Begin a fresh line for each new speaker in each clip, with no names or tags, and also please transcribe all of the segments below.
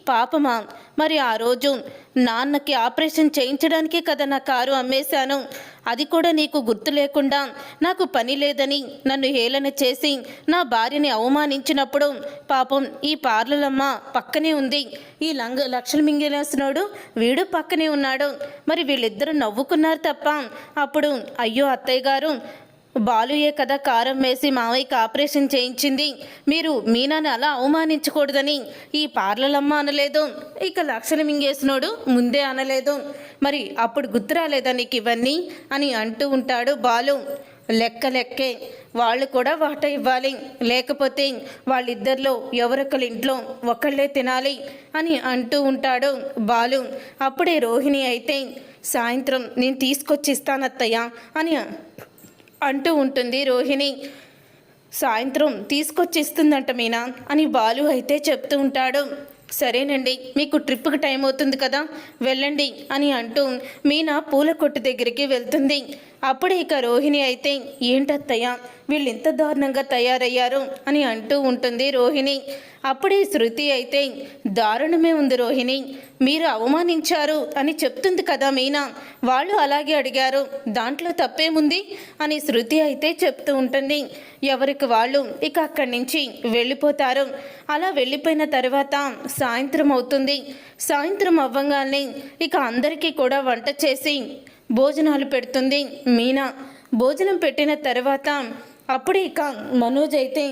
పాపమా? మరి ఆ రోజు నాన్నకి ఆపరేషన్ చేయించడానికే కదా నా కారు అమ్మేశాను. అది కూడా నీకు గుర్తు లేకుండా నాకు పని లేదని నన్ను హేళన చేసి నా భార్యని అవమానించినప్పుడు పాపం ఈ పార్లలమ్మ పక్కనే ఉంది, ఈ లక్షలు మింగేసినోడు వీడు పక్కనే ఉన్నాడు. మరి వీళ్ళిద్దరూ నవ్వుకున్నారు తప్ప అప్పుడు అయ్యో అత్తయ్య గారు, బాలుయే కదా కారం వేసి మావయ్యకి ఆపరేషన్ చేయించింది, మీరు మీనాని అలా అవమానించకూడదని ఈ పార్లలమ్మ అనలేదు, ఇక లక్షలు మింగేసినోడు ముందే అనలేదు. మరి అప్పుడు గుర్తు రాలేదా నీకు ఇవన్నీ అని అంటూ ఉంటాడు బాలు. లెక్కే, వాళ్ళు కూడా వాట ఇవ్వాలి, లేకపోతే వాళ్ళిద్దరిలో ఎవరొకరి ఇంట్లో ఒకళ్ళే తినాలి అని అంటూ ఉంటాడు బాలు. అప్పుడే రోహిణి అయితే సాయంత్రం నేను తీసుకొచ్చి ఇస్తానత్తయ్య అని అంటూ ఉంటుంది. రోహిణి సాయంత్రం తీసుకొచ్చి ఇస్తుందంట మీనా అని బాలు అయితే చెప్తూ ఉంటాడు. సరేనండి, మీకు ట్రిప్కి టైం అవుతుంది కదా, వెళ్ళండి అని అంటూ మీనా పూల కొట్టు దగ్గరికి వెళ్తుంది. అప్పుడే ఇక రోహిణి అయితే ఏంటత్తయ్య వీళ్ళు ఇంత దారుణంగా తయారయ్యారు అని అంటూ ఉంటుంది రోహిణి. అప్పుడే శృతి అయితే దారుణమే ఉంది రోహిణి, మీరు అవమానించారు అని చెప్తుంది కదా మీనా, వాళ్ళు అలాగే అడిగారు, దాంట్లో తప్పేముంది అని శృతి అయితే చెప్తూ ఉంటుంది. ఎవరికి వాళ్ళు ఇక అక్కడి నుంచి వెళ్ళిపోతారు. అలా వెళ్ళిపోయిన తర్వాత సాయంత్రం అవుతుంది. సాయంత్రం అవ్వగానే ఇక అందరికీ కూడా వంట చేసి భోజనాలు పెడుతుంది మీనా. భోజనం పెట్టిన తర్వాత అప్పుడే ఇక మనోజ్ అయితే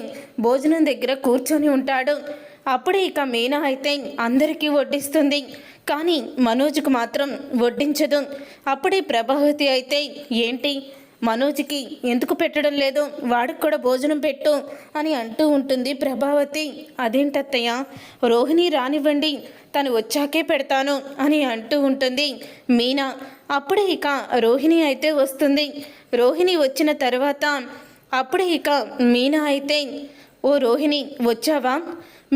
భోజనం దగ్గర కూర్చొని ఉంటాడు. అప్పుడే ఇక మీనా అయితే అందరికీ వడ్డిస్తుంది, కానీ మనోజ్కి మాత్రం వడ్డించదు. అప్పుడే ప్రభావతి అయితే ఏంటి మనోజ్కి ఎందుకు పెట్టడం లేదు, వాడికి కూడా భోజనం పెట్టు అని అంటూ ఉంటుంది ప్రభావతి. అదేంటత్తయ్య, రోహిణి రానివ్వండి, తను వచ్చాకే పెడతాను అని అంటూ ఉంటుంది మీనా. అప్పుడే ఇక రోహిణి అయితే వస్తుంది. రోహిణి వచ్చిన తర్వాత అప్పుడే ఇక మీనా అయితే ఓ రోహిణి వచ్చావా,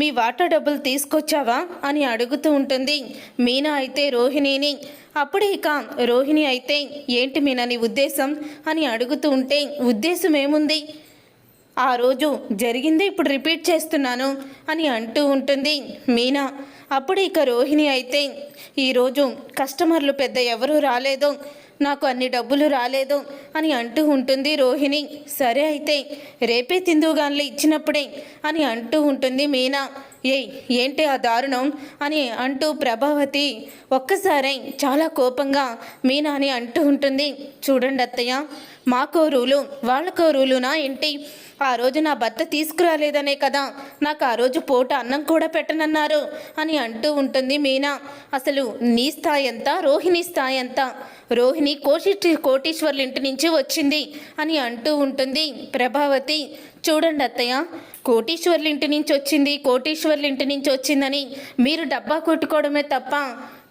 మీ వాటా డబ్బులు తీసుకొచ్చావా అని అడుగుతూ ఉంటుంది మీనా అయితే రోహిణిని. అప్పుడే ఇక రోహిణి అయితే ఏంటి మీనా నీ ఉద్దేశం అని అడుగుతూ ఉంటే, ఉద్దేశం ఏముంది, ఆ రోజు జరిగిందే ఇప్పుడు రిపీట్ చేస్తున్నాను అని అంటూ ఉంటుంది మీనా. అప్పుడు ఇక రోహిణి అయితే ఈరోజు కస్టమర్లు పెద్ద ఎవరూ రాలేదు, నాకు అన్ని డబ్బులు రాలేదు అని అంటూ ఉంటుంది రోహిణి. సరే అయితే రేపే తిందుగాన్లే ఇచ్చినప్పుడే అని అంటూ ఉంటుంది మీనా. ఏంటి ఆ దారుణం అని అంటూ ప్రభావతి ఒక్కసారి చాలా కోపంగా మీనాని అంటూ ఉంటుంది. చూడండి అత్తయ్య, మాకో రూలు వాళ్ళకో రూలునా ఏంటి, ఆ రోజు నా భర్త తీసుకురాలేదనే కదా నాకు ఆ రోజు పూట అన్నం కూడా పెట్టనన్నారు అని అంటూ ఉంటుంది మీనా. అసలు నీ స్థాయి ఎంత, రోహిణి స్థాయి ఎంత, రోహిణి కోటీశ్వర్ల ఇంటి నుంచి వచ్చింది అని అంటూ ఉంటుంది ప్రభావతి. చూడండి అత్తయ్య, కోటీశ్వర్ల ఇంటి నుంచి వచ్చింది, కోటీశ్వర్ల ఇంటి నుంచి వచ్చిందని మీరు డబ్బా కొట్టుకోవడమే తప్ప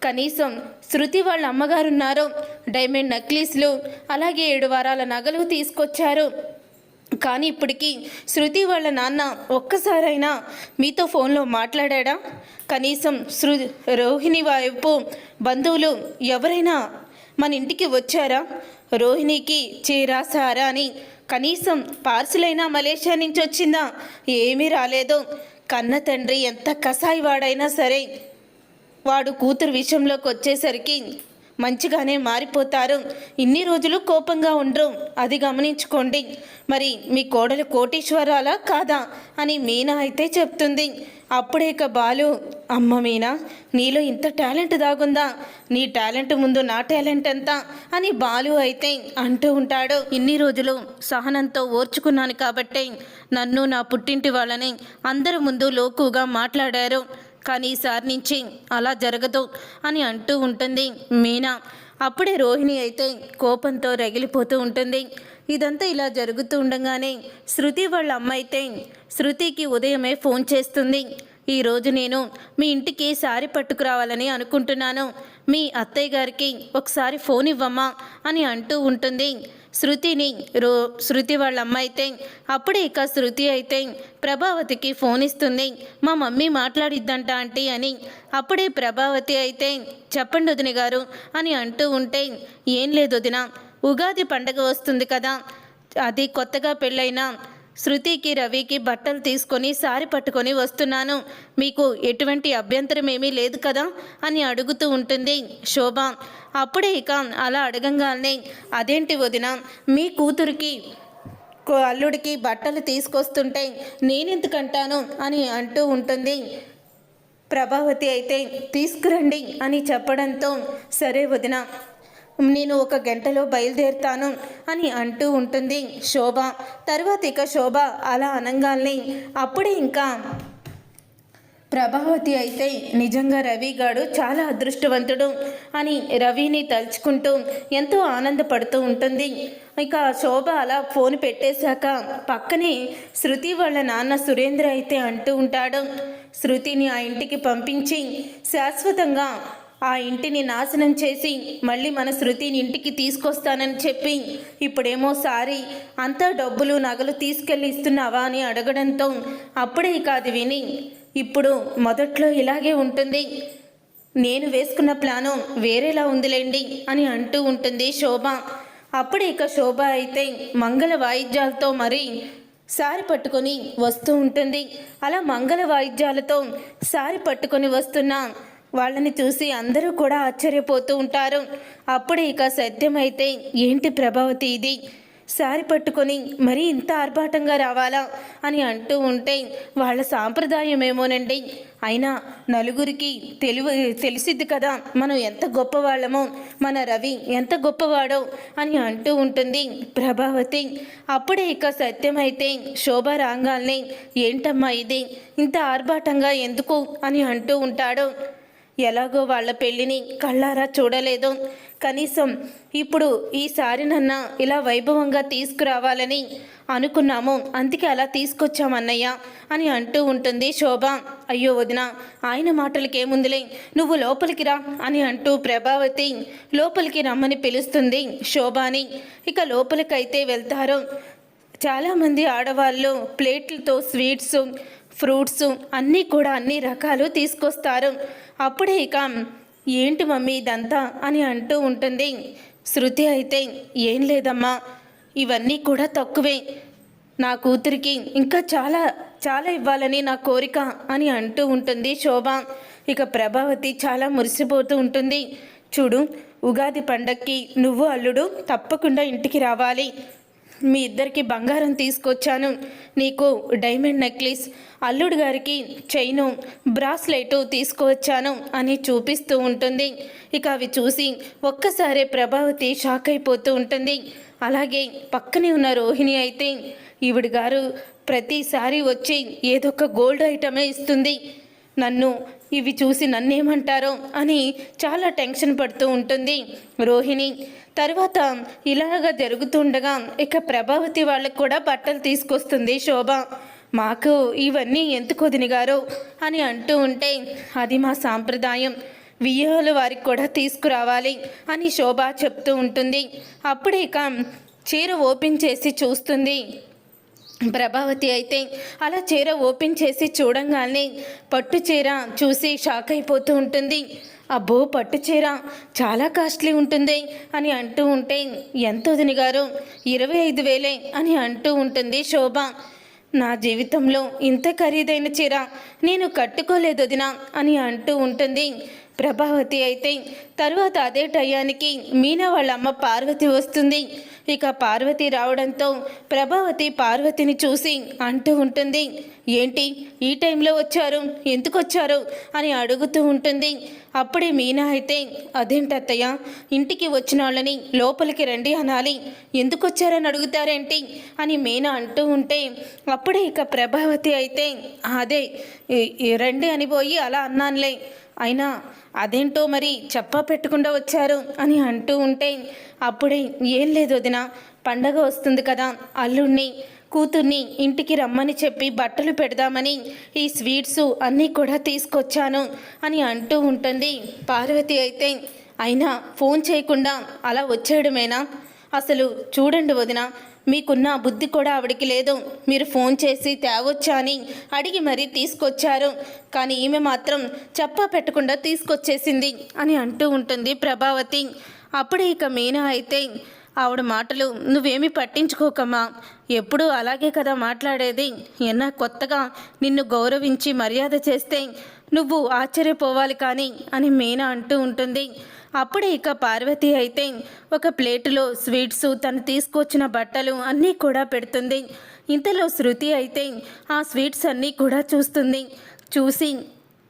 కనీసం శృతి వాళ్ళ అమ్మగారున్నారు, డైమండ్ నెక్లెస్లు అలాగే 7 వారాల నగలు తీసుకొచ్చారు. కానీ ఇప్పటికీ శృతి వాళ్ళ నాన్న ఒక్కసారైనా మీతో ఫోన్లో మాట్లాడా? కనీసం రోహిణి వైపు బంధువులు ఎవరైనా మన ఇంటికి వచ్చారా? రోహిణికి చీర సారా అని కనీసం పార్సిల్ అయినా మలేషియా నుంచి వచ్చిందా? ఏమీ రాలేదు. కన్న తండ్రి ఎంత కసాయి వాడైనా సరే వాడు కూతురు విషయంలోకి వచ్చేసరికి మంచిగానే మారిపోతారు. ఇన్ని రోజులు కోపంగా ఉండరు, అది గమనించుకోండి. మరి మీ కోడలు కోటీశ్వరాలా కాదా అని మీనా అయితే చెప్తుంది. అప్పుడే ఇక బాలు, అమ్మ మీనా నీలో ఇంత టాలెంట్ దాగుందా, నీ టాలెంట్ ముందు నా టాలెంట్ ఎంత అని బాలు అయితే అంటూ ఉంటాడు. ఇన్ని రోజులు సహనంతో ఓర్చుకున్నాను కాబట్టే నన్ను నా పుట్టింటి వాళ్ళని అందరి ముందు లోకుగా మాట్లాడారు, కానీ ఈసారి నుంచి అలా జరగదు అని అంటూ ఉంటుంది మీనా. అప్పుడే రోహిణి అయితే కోపంతో రగిలిపోతూ ఉంటుంది. ఇదంతా ఇలా జరుగుతూ ఉండగానే శృతి వాళ్ళ అమ్మ అయితే శృతికి ఉదయమే ఫోన్ చేస్తుంది. ఈరోజు నేను మీ ఇంటికి సారీ పట్టుకురావాలని అనుకుంటున్నాను, మీ అత్తయ్య గారికి ఒకసారి ఫోన్ ఇవ్వమ్మా అని అంటూ ఉంటుంది శృతి వాళ్ళ అమ్మ అయితే. అప్పుడే ఇక శృతి అయితే ప్రభావతికి ఫోన్ ఇస్తుంది. మా మమ్మీ మాట్లాడిద్దంట ఆంటీ అని. అప్పుడే ప్రభావతి అయితే చెప్పండి వదిన గారు అని అంటూ ఉంటే, ఏం లేదు వదిన, ఉగాది పండగ వస్తుంది కదా, అది కొత్తగా పెళ్ళైన శృతికి రవికి బట్టలు తీసుకొని సారి పట్టుకొని వస్తున్నాను, మీకు ఎటువంటి అభ్యంతరం ఏమీ లేదు కదా అని అడుగుతూ ఉంటుంది శోభ. అప్పుడే ఇక అలా అడగంగానే, అదేంటి వదిన, మీ కూతురికి అల్లుడికి బట్టలు తీసుకొస్తుంటే నేనెందుకంటాను అని అంటూ ఉంటుంది. ప్రభావతి అయితే తీసుకురండి అని చెప్పడంతో, సరే వదిన, నేను 1 గంటలో బయలుదేరుతాను అని అంటూ ఉంటుంది శోభ. తర్వాత ఇక శోభ అలా అనంగాల్ని అప్పుడే ఇంకా ప్రభావతి అయితే నిజంగా రవిగాడు చాలా అదృష్టవంతుడు అని రవిని తలుచుకుంటూ ఎంతో ఆనందపడుతూ ఉంటుంది. ఇక శోభ అలా ఫోన్ పెట్టేశాక పక్కనే శృతి వాళ్ళ నాన్న సురేంద్ర అయితే అంటూ ఉంటాడు, శృతిని ఆ ఇంటికి పంపించి శాశ్వతంగా ఆ ఇంటిని నాశనం చేసి మళ్ళీ మన శృతిని ఇంటికి తీసుకొస్తానని చెప్పి ఇప్పుడేమో సారీ అంతా డబ్బులు నగలు తీసుకెళ్ళి ఇస్తున్నావా అని అడగడంతో, అప్పుడే ఇక అది విని, ఇప్పుడు మొదట్లో ఇలాగే ఉంటుంది, నేను వేసుకున్న ప్లాను వేరేలా ఉందిలేండి అని అంటూ ఉంటుంది శోభ. అప్పుడే ఇక శోభ అయితే మంగళ వాయిద్యాలతో మరి సారి పట్టుకొని వస్తూ ఉంటుంది. అలా మంగళ వాయిద్యాలతో సారి పట్టుకొని వస్తున్న వాళ్ళని చూసి అందరూ కూడా ఆశ్చర్యపోతూ ఉంటారు. అప్పుడే ఇక సత్యమైతే, ఏంటి ప్రభావతి ఇది, సారి పట్టుకొని మరీ ఇంత ఆర్భాటంగా రావాలా అని అంటూ ఉంటే, వాళ్ళ సాంప్రదాయం ఏమోనండి, అయినా నలుగురికి తెలిసిద్ది కదా మనం ఎంత గొప్పవాళ్ళమో, మన రవి ఎంత గొప్పవాడో అని అంటూ ఉంటుంది ప్రభావతి. అప్పుడే ఇక సత్యమైతే శోభ రాగాల్ని, ఏంటమ్మా ఇది ఇంత ఆర్భాటంగా ఎందుకు అని అంటూ ఉంటాడు. ఎలాగో వాళ్ళ పెళ్ళిని కళ్ళారా చూడలేదు, కనీసం ఇప్పుడు ఈసారి నన్న ఇలా వైభవంగా తీసుకురావాలని అనుకున్నాము, అందుకే అలా తీసుకొచ్చామన్నయ్య అని అంటూ ఉంటుంది శోభ. అయ్యో వదిన, ఆయన మాటలకేముందిలే, నువ్వు లోపలికి రా అని అంటూ ప్రభావతి లోపలికి రమ్మని పిలుస్తుంది శోభాని. ఇక లోపలికైతే వెళ్తారు. చాలామంది ఆడవాళ్ళు ప్లేట్లతో స్వీట్స్, ఫ్రూట్స్ అన్నీ కూడా అన్ని రకాలు తీసుకొస్తారు. అప్పుడే ఇక ఏంటి మమ్మీ ఇదంతా అని అంటూ ఉంటుంది శృతి. అయితే ఏం లేదమ్మా, ఇవన్నీ కూడా తక్కువే, నా కూతురికి ఇంకా చాలా చాలా ఇవ్వాలని నా కోరిక అని అంటూ ఉంటుంది శోభ. ఇక ప్రభావతి చాలా మురిసిపోతూ ఉంటుంది. చూడు, ఉగాది పండక్కి నువ్వు అల్లుడు తప్పకుండా ఇంటికి రావాలి, మీ ఇద్దరికి బంగారం తీసుకొచ్చాను, నీకు డైమండ్ నెక్లెస్, అల్లుడు గారికి చైను, బ్రాస్లెట్ తీసుకువచ్చాను అని చూపిస్తూ ఉంటుంది. ఇక అవి చూసి ఒక్కసారే ప్రభావతి షాక్ అయిపోతూ ఉంటుంది. అలాగే పక్కనే ఉన్న రోహిణి అయితే, ఈవిడ గారు ప్రతిసారి వచ్చి ఏదో ఒక గోల్డ్ ఐటమే ఇస్తుంది, నన్ను ఇవి చూసి నన్నేమంటారో అని చాలా టెన్షన్ పడుతూ ఉంటుంది రోహిణి. తర్వాత ఇలాగ జరుగుతుండగా ఇక ప్రభావతి వాళ్ళకు కూడా బట్టలు తీసుకొస్తుంది శోభ. మాకు ఇవన్నీ ఎందుకు వదిన గారు అని అంటూ ఉంటే, అది మా సాంప్రదాయం, వియ్యాల వారికి కూడా తీసుకురావాలి అని శోభ చెప్తూ ఉంటుంది. అప్పుడే ఇక చీర ఓపెన్ చేసి చూస్తుంది ప్రభావతి. అయితే అలా చీర ఓపెన్ చేసి చూడంగానే పట్టు చీర చూసి షాక్ అయిపోతూ ఉంటుంది. అబ్బో, పట్టు చీర చాలా కాస్ట్లీ ఉంటుంది అని అంటూ ఉంటే, ఎంత వదిన గారు, 25,000 అని అంటూ ఉంటుంది శోభ. నా జీవితంలో ఇంత ఖరీదైన చీర నేను కట్టుకోలేదు వదిన అని అంటూ ఉంటుంది ప్రభావతి. అయితే తర్వాత అదే టయానికి మీనా వాళ్ళ అమ్మ పార్వతి వస్తుంది. ఇక పార్వతి రావడంతో ప్రభావతి పార్వతిని చూసి అంటూ ఉంటుంది, ఏంటి ఈ టైంలో వచ్చారు, ఎందుకు వచ్చారు అని అడుగుతూ ఉంటుంది. అప్పుడే మీనా అయితే, అదేంటత్తయ్య, ఇంటికి వచ్చిన వాళ్ళని లోపలికి రండి అనాలి, ఎందుకు వచ్చారని అడుగుతారేంటి అని మీనా అంటూ ఉంటే, అప్పుడే ఇక ప్రభావతి అయితే, అదే రండి అని పోయి అలా అన్నానులే, అయినా అదేంటో మరి చెప్పా పెట్టకుండా వచ్చారు అని అంటూ ఉంటే, అప్పుడే ఏం లేదు వదిన, పండగ వస్తుంది కదా, అల్లుడిని కూతుర్ని ఇంటికి రమ్మని చెప్పి బట్టలు పెడదామని ఈ స్వీట్స్ అన్నీ కూడా తీసుకొచ్చాను అని అంటూ ఉంటుంది పార్వతి. అయితే అయినా ఫోన్ చేయకుండా అలా వచ్చేయడమేనా, అసలు చూడండి వదిన, మీకున్న బుద్ధి కూడా ఆవిడికి లేదు, మీరు ఫోన్ చేసి తేవచ్చా అని అడిగి మరీ తీసుకొచ్చారు, కానీ ఈమె మాత్రం చెప్పా పెట్టకుండా తీసుకొచ్చేసింది అని అంటూ ఉంటుంది ప్రభావతి. అప్పుడే ఇక మీనా అయితే, ఆవిడ మాటలు నువ్వేమీ పట్టించుకోకమ్మా, ఎప్పుడూ అలాగే కదా మాట్లాడేది. ఎన్నా కొత్తగా నిన్ను గౌరవించి మర్యాద చేస్తే నువ్వు ఆశ్చర్యపోవాలి కానీ అని మీనా అంటూ ఉంటుంది. అప్పుడే ఇక పార్వతి అయితే ఒక ప్లేటులో స్వీట్స్, తను తీసుకొచ్చిన బట్టలు అన్నీ కూడా పెడుతుంది. ఇంతలో శృతి అయితే ఆ స్వీట్స్ అన్నీ కూడా చూస్తుంది. చూసి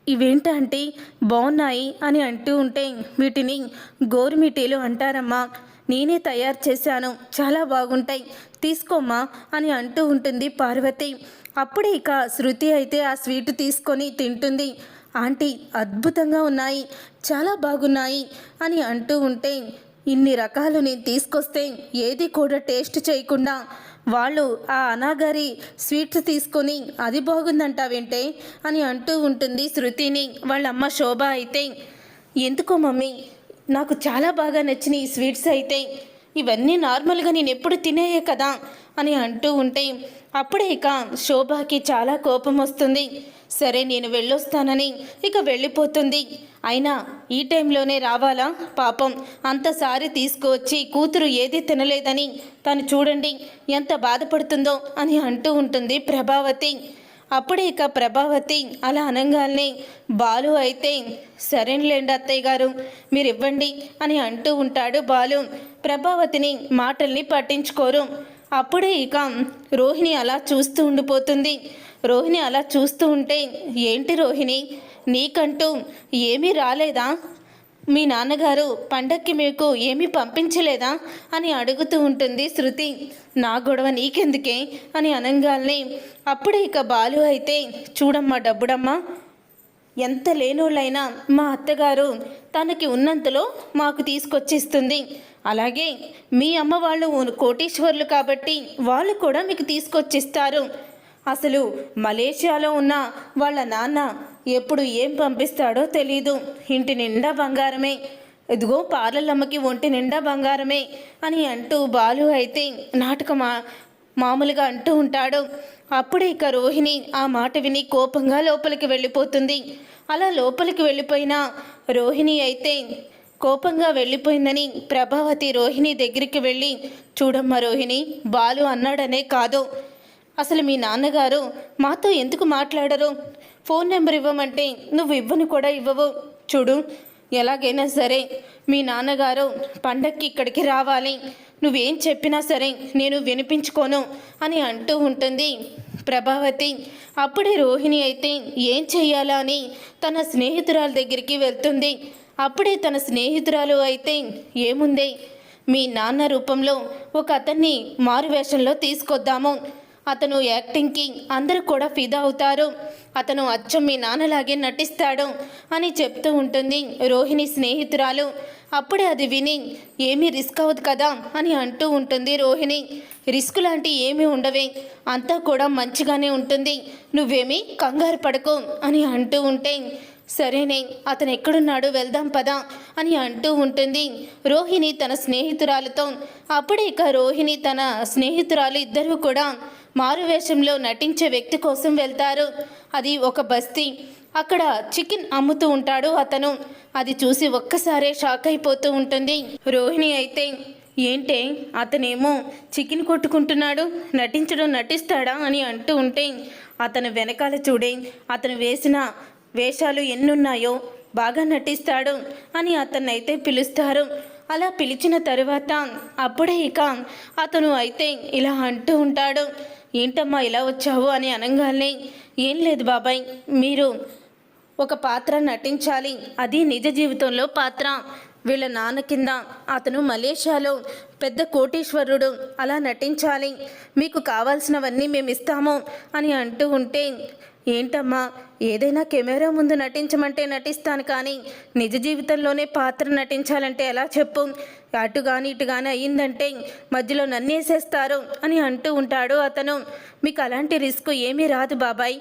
ఇవేంటంటే బాగున్నాయి అని అంటూ ఉంటే, వీటిని గోరుమిటీలు అంటారమ్మా, నేనే తయారు చేశాను, చాలా బాగుంటాయి, తీసుకోమ్మా అని అంటూ ఉంటుంది పార్వతి. అప్పుడే ఇక శృతి అయితే ఆ స్వీట్ తీసుకొని తింటుంది. ఆంటీ అద్భుతంగా ఉన్నాయి, చాలా బాగున్నాయి అని అంటూ ఉంటే, ఇన్ని రకాలు నేను తీసుకొస్తే ఏది కూడా టేస్ట్ చేయకుండా వాళ్ళు ఆ అనాగారి స్వీట్స్ తీసుకొని అది బాగుందంటావేంటే అని అంటూ ఉంటుంది శృతిని. వాళ్ళమ్మ శోభ అయితే, ఎందుకో మమ్మీ నాకు చాలా బాగా నచ్చిన ఈ స్వీట్స్ అయితే, ఇవన్నీ నార్మల్గా నేను ఎప్పుడు తినేయే కదా అని అంటూ ఉంటే, అప్పుడే ఇక శోభకి చాలా కోపం వస్తుంది. సరే నేను వెళ్ళొస్తానని ఇక వెళ్ళిపోతుంది. అయినా ఈ టైంలోనే రావాలా, పాపం అంతసారి తీసుకువచ్చి కూతురు ఏది తినలేదని తను చూడండి ఎంత బాధపడుతుందో అని అంటూ ఉంటుంది ప్రభావతి. అప్పుడే ఇక ప్రభావతి అలా అనగానే బాలు అయితే, సరేలేండి అత్తయ్య గారు మీరు ఇవ్వండి అని అంటూ ఉంటాడు బాలు. ప్రభావతిని మాటల్ని పట్టించుకోరు. అప్పుడే ఇక రోహిణి అలా చూస్తూ ఉండిపోతుంది. రోహిణి అలా చూస్తూ ఉంటే, ఏంటి రోహిణి నీకంటూ ఏమీ రాలేదా, మీ నాన్నగారు పండక్కి మీకు ఏమీ పంపించలేదా అని అడుగుతూ ఉంటుంది శృతి. నా గొడవ నీకెందుకే అని అనగానే అప్పుడే ఇక బాలు అయితే, చూడమ్మా డబ్బుడమ్మా, ఎంత లేనోళ్ళైనా మా అత్తగారు తనకి ఉన్నంతలో మాకు తీసుకొచ్చిస్తుంది. అలాగే మీ అమ్మ వాళ్ళు కోటీశ్వర్లు కాబట్టి వాళ్ళు కూడా మీకు తీసుకొచ్చిస్తారు. అసలు మలేషియాలో ఉన్న వాళ్ళ నాన్న ఎప్పుడు ఏం పంపిస్తాడో తెలీదు. ఇంటి నిండా బంగారమే, ఇదిగో పార్లల్లమ్మకి ఒంటి నిండా బంగారమే అని అంటూ బాలు అయితే మామూలుగా అంటూ ఉంటాడు. అప్పుడే ఇక రోహిణి ఆ మాట విని కోపంగా లోపలికి వెళ్ళిపోతుంది. అలా లోపలికి వెళ్ళిపోయిన రోహిణి అయితే కోపంగా వెళ్ళిపోయిందని ప్రభావతి రోహిణి దగ్గరికి వెళ్ళి, చూడమ్మా రోహిణి, బాలు అన్నాడనే కాదు, అసలు మీ నాన్నగారు మాతో ఎందుకు మాట్లాడరు, ఫోన్ నెంబర్ ఇవ్వమంటే నువ్వు ఇవ్వను కూడా ఇవ్వవు. చూడు ఎలాగైనా సరే మీ నాన్నగారు పండక్కి ఇక్కడికి రావాలి, నువ్వేం చెప్పినా సరే నేను వినిపించుకోను అని అంటూ ఉంటుంది ప్రభావతి. అప్పుడే రోహిణి అయితే ఏం చెయ్యాలా అని తన స్నేహితురాల దగ్గరికి వెళ్తుంది. అప్పుడే తన స్నేహితురాలు అయితే, ఏముంది మీ నాన్న రూపంలో ఒక అతన్ని మారువేషంలో తీసుకొద్దాము, అతను యాక్టింగ్కి అందరూ కూడా ఫిదా అవుతారు, అతను అచ్చం మీ నాన్నలాగే నటిస్తాడు అని చెప్తూ ఉంటుంది రోహిణి స్నేహితురాలు. అప్పుడే అది విని, ఏమీ రిస్క్ అవ్వదు కదా అని అంటూ ఉంటుంది రోహిణి. రిస్క్ లాంటి ఏమీ ఉండవే, అంతా కూడా మంచిగానే ఉంటుంది, నువ్వేమీ కంగారు పడకు అని అంటూ ఉంటే, సరేనే అతను ఎక్కడున్నాడు వెళ్దాం పదా అని అంటూ ఉంటుంది రోహిణి తన స్నేహితురాలతో. అప్పుడే ఇక రోహిణి తన స్నేహితురాలు ఇద్దరూ కూడా మారువేషంలో నటించే వ్యక్తి కోసం వెళ్తారు. అది ఒక బస్తీ. అక్కడ చికెన్ అమ్ముతూ ఉంటాడు అతను. అది చూసి ఒక్కసారే షాక్ అయిపోతూ ఉంటుంది రోహిణి అయితే, ఏంటే అతనేమో చికెన్ కొట్టుకుంటున్నాడు, నటిస్తాడా అని అంటూ ఉంటే, అతను వెనకాల చూడే, అతను వేసిన వేషాలు ఎన్నున్నాయో, బాగా నటిస్తాడు అని అతన్నైతే పిలుస్తారు. అలా పిలిచిన తరువాత అప్పుడే ఇక అతను అయితే ఇలా అంటూ ఉంటాడు, ఏంటమ్మా ఇలా వచ్చావు అని అనగానే, ఏం లేదు బాబాయ్, మీరు ఒక పాత్ర నటించాలి, అది నిజ జీవితంలో పాత్ర, వీళ్ళ నాన్న కింద అతను మలేషియాలో పెద్ద కోటీశ్వరుడు, అలా నటించాలి, మీకు కావాల్సినవన్నీ మేము ఇస్తాము అని అంటూ ఉంటే, ఏంటమ్మా ఏదైనా కెమెరా ముందు నటించమంటే నటిస్తాను, కానీ నిజ జీవితంలోనే పాత్ర నటించాలంటే ఎలా చెప్పు, అటు కానీ ఇటు కానీ అయ్యిందంటే మధ్యలో నన్నేసేస్తారు అని అంటూ ఉంటాడు అతను. మీకు అలాంటి రిస్క్ ఏమీ రాదు బాబాయ్,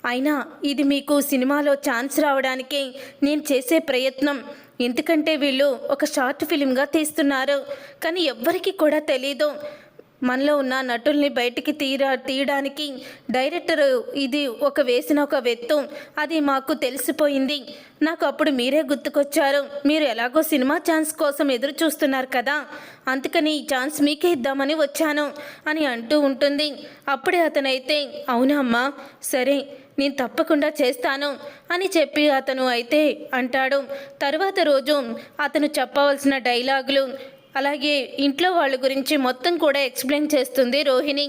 అయినా ఇది మీకు సినిమాలో ఛాన్స్ రావడానికి నేను చేసే ప్రయత్నం, ఎందుకంటే వీళ్ళు ఒక షార్ట్ ఫిలింగా తీస్తున్నారు, కానీ ఎవ్వరికీ కూడా తెలీదు, మనలో ఉన్న నటుల్ని బయటికి తీయడానికి డైరెక్టర్ ఇది వేసిన ఒక వెత్తు అది మాకు తెలిసిపోయింది. నాకు అప్పుడు మీరే గుర్తుకొచ్చారు. మీరు ఎలాగో సినిమా ఛాన్స్ కోసం ఎదురు చూస్తున్నారు కదా, అందుకని ఈ ఛాన్స్ మీకే ఇద్దామని వచ్చాను అని అంటూ ఉంటుంది. అప్పుడే అతనైతే అవునా అమ్మా, సరే నేను తప్పకుండా చేస్తాను అని చెప్పి అతను అయితే అంటాడు. తర్వాత రోజు అతను చెప్పవలసిన డైలాగులు అలాగే ఇంట్లో వాళ్ళ గురించి మొత్తం కూడా ఎక్స్ప్లెయిన్ చేస్తుంది రోహిణి.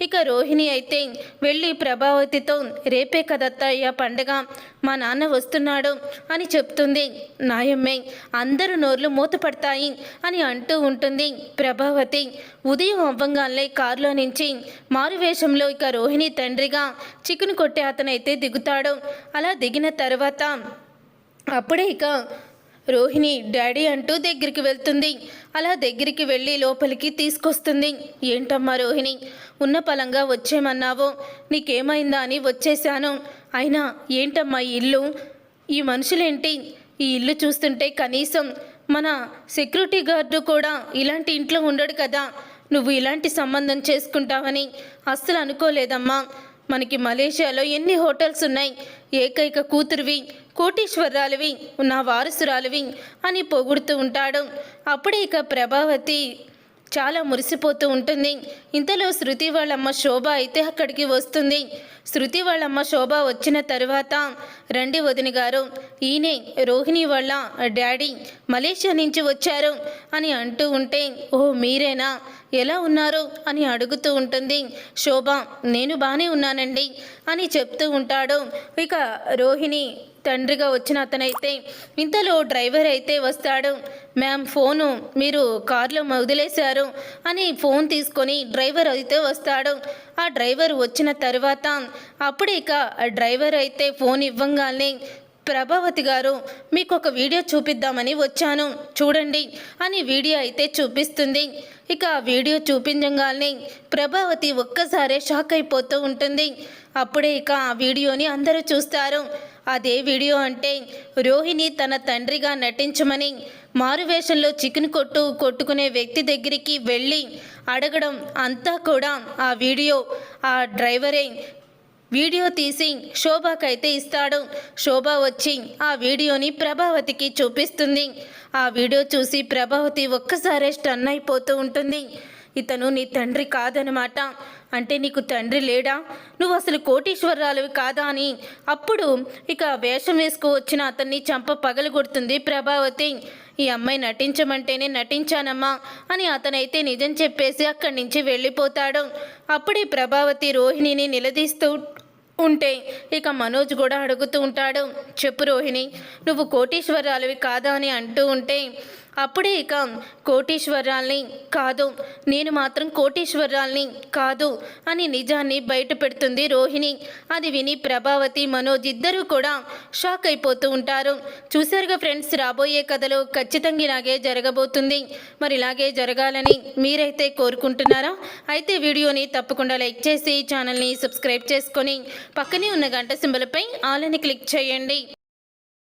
ఇక రోహిణి అయితే వెళ్ళి ప్రభావతితో రేపే కదత్తయ్య పండగ, మా నాన్న వస్తున్నాడు అని చెప్తుంది. నాయమ్మే అందరూ నోర్లు మూతపడతాయి అని అంటూ ఉంటుంది. ప్రభావతి ఉదయం అవ్వంగానే కారులో నుంచి మారువేషంలో ఇక రోహిణి తండ్రిగా చికెన్ కొట్టే అతనైతే దిగుతాడు. అలా దిగిన తర్వాత అప్పుడే ఇక రోహిణి డాడీ అంటూ దగ్గరికి వెళ్తుంది. అలా దగ్గరికి వెళ్ళి లోపలికి తీసుకొస్తుంది. ఏంటమ్మా రోహిణి, ఉన్న పలంగా వచ్చేమన్నావు, నీకేమైందా అని వచ్చేసాను. అయినా ఏంటమ్మా ఈ ఇల్లు, ఈ మనుషులేంటి, ఈ ఇల్లు చూస్తుంటే కనీసం మన సెక్యూరిటీ గార్డు కూడా ఇలాంటి ఇంట్లో ఉండడు కదా, నువ్వు ఇలాంటి సంబంధం చేసుకుంటావని అస్సలు అనుకోలేదమ్మా. మనకి మలేషియాలో ఎన్ని హోటల్స్ ఉన్నాయి, ఏకైక కూతురువి, కోటీశ్వరాలువి, నా వారసురాలువి అని పొగుడుతూ ఉంటాడు. అప్పుడే ఇక ప్రభావతి చాలా మురిసిపోతూ ఉంటుంది. ఇంతలో శృతి వాళ్ళమ్మ శోభ అయితే అక్కడికి వస్తుంది. శృతి వాళ్ళమ్మ శోభ వచ్చిన తర్వాత రండి వదిన గారు, ఈయనే రోహిణి వాళ్ళ డాడీ మలేషియా నుంచి వచ్చారు అని అంటూ ఉంటే ఓ మీరేనా, ఎలా ఉన్నారు అని అడుగుతూ ఉంటుంది. శోభ నేను బాగానే ఉన్నానండి అని చెప్తూ ఉంటాడు. ఇక రోహిణి తండ్రిగా వచ్చిన అతనైతే ఇంతలో డ్రైవర్ అయితే వస్తాడు. మ్యామ్ ఫోను మీరు కారులో వదిలేశారు అని ఫోన్ తీసుకొని డ్రైవర్ అయితే వస్తాడు. ఆ డ్రైవర్ వచ్చిన తర్వాత అప్పుడు ఇక డ్రైవర్ అయితే ఫోన్ ఇవ్వంగానే ప్రభావతి గారు మీకు ఒక వీడియో చూపిద్దామని వచ్చాను చూడండి అని వీడియో అయితే చూపిస్తుంది. ఇక ఆ వీడియో చూపించగానే ప్రభావతి ఒక్కసారే షాక్ అయిపోతూ ఉంటుంది. అప్పుడే ఇక ఆ వీడియోని అందరూ చూస్తారు. అదే వీడియో అంటే రోహిణి తన తండ్రిగా నటించమని మారువేషంలో చికెన్ కొట్టుకునే వ్యక్తి దగ్గరికి వెళ్ళి అడగడం అంతా కూడా ఆ వీడియో ఆ డ్రైవరే వీడియో తీసి శోభకైతే ఇస్తాడు. శోభ వచ్చి ఆ వీడియోని ప్రభావతికి చూపిస్తుంది. ఆ వీడియో చూసి ప్రభావతి ఒక్కసారే స్టన్ అయిపోతూ ఉంటుంది. ఇతను నీ తండ్రి కాదనమాట, అంటే నీకు తండ్రి లేడా, నువ్వు అసలు కోటీశ్వరరాలువి కాదా అని అప్పుడు ఇక వేషం వేసుకు వచ్చిన అతన్ని చంప పగలగొడుతుంది ప్రభావతి. ఈ అమ్మాయి నటించమంటేనే నటించానమ్మా అని అతనైతే నిజం చెప్పేసి అక్కడి నుంచి వెళ్ళిపోతాడు. అప్పుడే ప్రభావతి రోహిణిని నిలదీస్తూ ఉంటే ఇక మనోజ్ కూడా అడుగుతూ ఉంటాడు, చెప్పు రోహిణి నువ్వు కోటీశ్వరాలువి కాదా అని అంటూ ఉంటే అప్పుడే ఇక కోటీశ్వరాల్ని కాదు, నేను మాత్రం కోటీశ్వరాల్ని కాదు అని నిజాన్ని బయట పెడుతుంది రోహిణి. అది విని ప్రభావతి మనోజ్ ఇద్దరూ కూడా షాక్ అయిపోతూ ఉంటారు. చూసారుగా ఫ్రెండ్స్, రాబోయే కథలో ఖచ్చితంగా ఇలాగే జరగబోతుంది. మరి ఇలాగే జరగాలని మీరైతే కోరుకుంటున్నారా? అయితే వీడియోని తప్పకుండా లైక్ చేసి ఛానల్ని సబ్స్క్రైబ్ చేసుకొని పక్కనే ఉన్న గంట సింబల్పై ఆల్ అని క్లిక్ చేయండి.